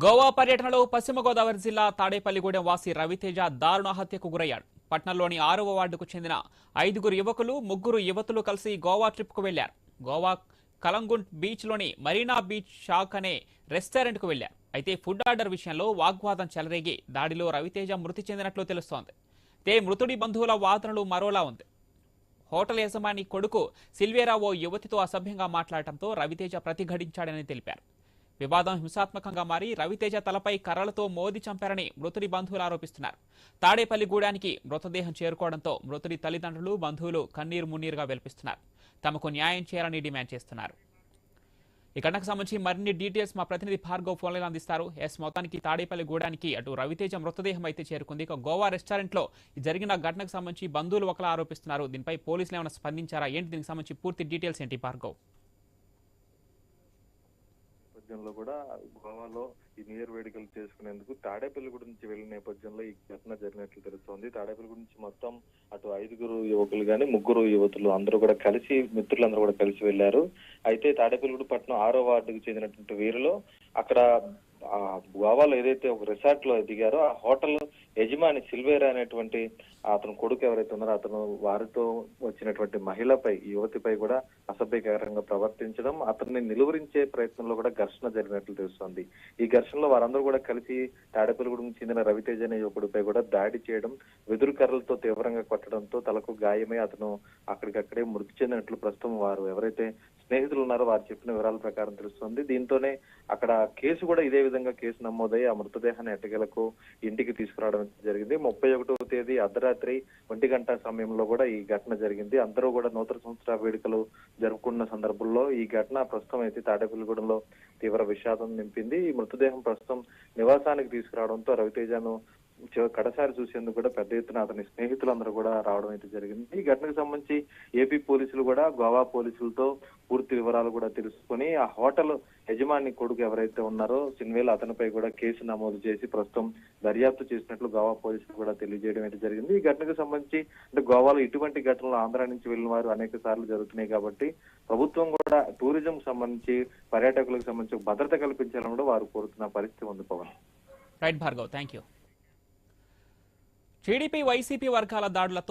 గోవా పర్యటనలో పశ్చిమ గోదావరి జిల్లా తాడేపల్లిగూడెం వాసి రవితేజ దారుణ హత్యకు గురయ్యాడు. పట్నంలోని 6వ వార్డుకు చెందిన 5 యువకులు 3 యువతులు కలిసి గోవా ట్రిప్కు వెళ్లారు. గోవా కలంగుంట్ బీచ్లోని మరీనా బీచ్ షాక్ అనే రెస్టారెంట్కు వెళ్లారు. అయితే ఫుడ్ ఆర్డర్ విషయంలో వాగ్వాదం చెలరేగి దాడిలో రవితేజ మృతి చెందినట్లు తెలుస్తోంది. మృతుడి బంధువుల వాదనలు మరోలా ఉంది. హోటల్ యజమాని కొడుకు సిల్వేరా ఓ యువతితో అసభ్యంగా మాట్లాడటంతో రవితేజ ప్రతిఘటించాడని తెలిపారు. వివాదం హింసాత్మకంగా మారి రవితేజ తలపై కర్రలతో మోదీ చంపారని మృతుడి బంధువులు ఆరోపిస్తున్నారు. తాడేపల్లిగూడానికి మృతదేహం చేరుకోవడంతో మృతుడి తల్లిదండ్రులు బంధువులు కన్నీరు మున్నీరుగా వెలిపిస్తున్నారు. తమకు న్యాయం చేయాలని డిమాండ్ చేస్తున్నారు. ఈ ఘటనకు సంబంధించి మరిన్ని డీటెయిల్స్ మా ప్రతినిధి భార్గవ్ ఫోన్లో అందిస్తారు. మొత్తానికి తాడేపల్లిగూడానికి అటు రవితేజ మృతదేహం అయితే చేరుకుంది. ఇక గోవా రెస్టారెంట్లో జరిగిన ఘటనకు సంబంధించి బంధువులు ఒకలా ఆరోపిస్తున్నారు. దీనిపై పోలీసులు ఏమైనా స్పందించారా ఏంటి? దీనికి సంబంధించి పూర్తి డీటెయిల్స్ ఏంటి భార్గవ్? నేపథ్యంలో కూడా గోవాలో ఈ న్యూ ఇయర్ వేడుకలు చేసుకునేందుకు తాడేపల్లిగూడ నుంచి వెళ్లిన నేపథ్యంలో ఈ ఘటన జరిగినట్లు తెలుస్తోంది. తాడేపల్లిగూడ నుంచి మొత్తం అటు 5 యువకులు గాని 3 యువతులు అందరూ కూడా కలిసి మిత్రులందరూ కూడా కలిసి వెళ్లారు. అయితే తాడేపల్లిగూడ పట్టణం 6వ వార్డుకు చెందినటువంటి వీరిలో అక్కడ గోవాలో ఏదైతే ఒక రిసార్ట్ లో దిగారో ఆ హోటల్ యజమాని సిల్వేరా అనేటువంటి అతను కొడుకు ఎవరైతే ఉన్నారో అతను వారితో వచ్చినటువంటి మహిళపై యువతిపై కూడా అసభ్యకరంగా ప్రవర్తించడం, అతన్ని నిలువరించే ప్రయత్నంలో కూడా ఘర్షణ జరిగినట్లు తెలుస్తోంది. ఈ ఘర్షణలో వారందరూ కూడా కలిసి తాడేపల్లిగూడెం చెందిన రవితేజ అనే యువకుడిపై కూడా దాడి చేయడం, వెదురు కర్రలతో తీవ్రంగా కొట్టడంతో తలకు గాయమై అతను అక్కడికక్కడే మృతి చెందినట్లు ప్రస్తుతం వారు ఎవరైతే స్నేహితులు ఉన్నారో వారు చెప్పిన వివరాల ప్రకారం తెలుస్తుంది. దీంతోనే అక్కడ కేసు కూడా ఇదే విధంగా కేసు నమోదై ఆ మృతదేహాన్ని ఎట్టకేలకు ఇంటికి తీసుకురావడం జరిగింది. 31వ తేదీ అర్ధరాత్రి 1 గంట సమయంలో కూడా ఈ ఘటన జరిగింది. అందరూ కూడా నూతన సంవత్సర వేడుకలు జరుపుకున్న సందర్భంలో ఈ ఘటన ప్రస్తుతం అయితే తాడేపల్లిగూడెంలో తీవ్ర విషాదం నింపింది. ఈ మృతదేహం ప్రస్తుతం నివాసానికి తీసుకురావడంతో రవితేజను కడసారి చూసేందుకు కూడా పెద్ద ఎత్తున అతని స్నేహితులందరూ కూడా రావడం అయితే జరిగింది. ఈ ఘటనకు సంబంధించి ఏపీ పోలీసులు కూడా గోవా పోలీసులతో పూర్తి వివరాలు కూడా తెలుసుకొని ఆ హోటల్ యజమాని కొడుకు ఎవరైతే ఉన్నారో సిన్వేల్ అతనిపై కూడా కేసు నమోదు చేసి ప్రస్తుతం దర్యాప్తు చేసినట్లు గోవా పోలీసులు కూడా తెలియజేయడం అయితే జరిగింది. ఈ ఘటనకు సంబంధించి అంటే గోవాలో ఇటువంటి ఘటనలు ఆంధ్ర నుంచి వెళ్ళిన వారు అనేక సార్లు జరుగుతున్నాయి కాబట్టి ప్రభుత్వం కూడా టూరిజం సంబంధించి పర్యాటకులకు సంబంధించి భద్రత కల్పించాలని కూడా వారు కోరుతున్న పరిస్థితి ఉంది. Pawan. Right Bhargav, thank you. TDP YCP వర్గాల దాడులతో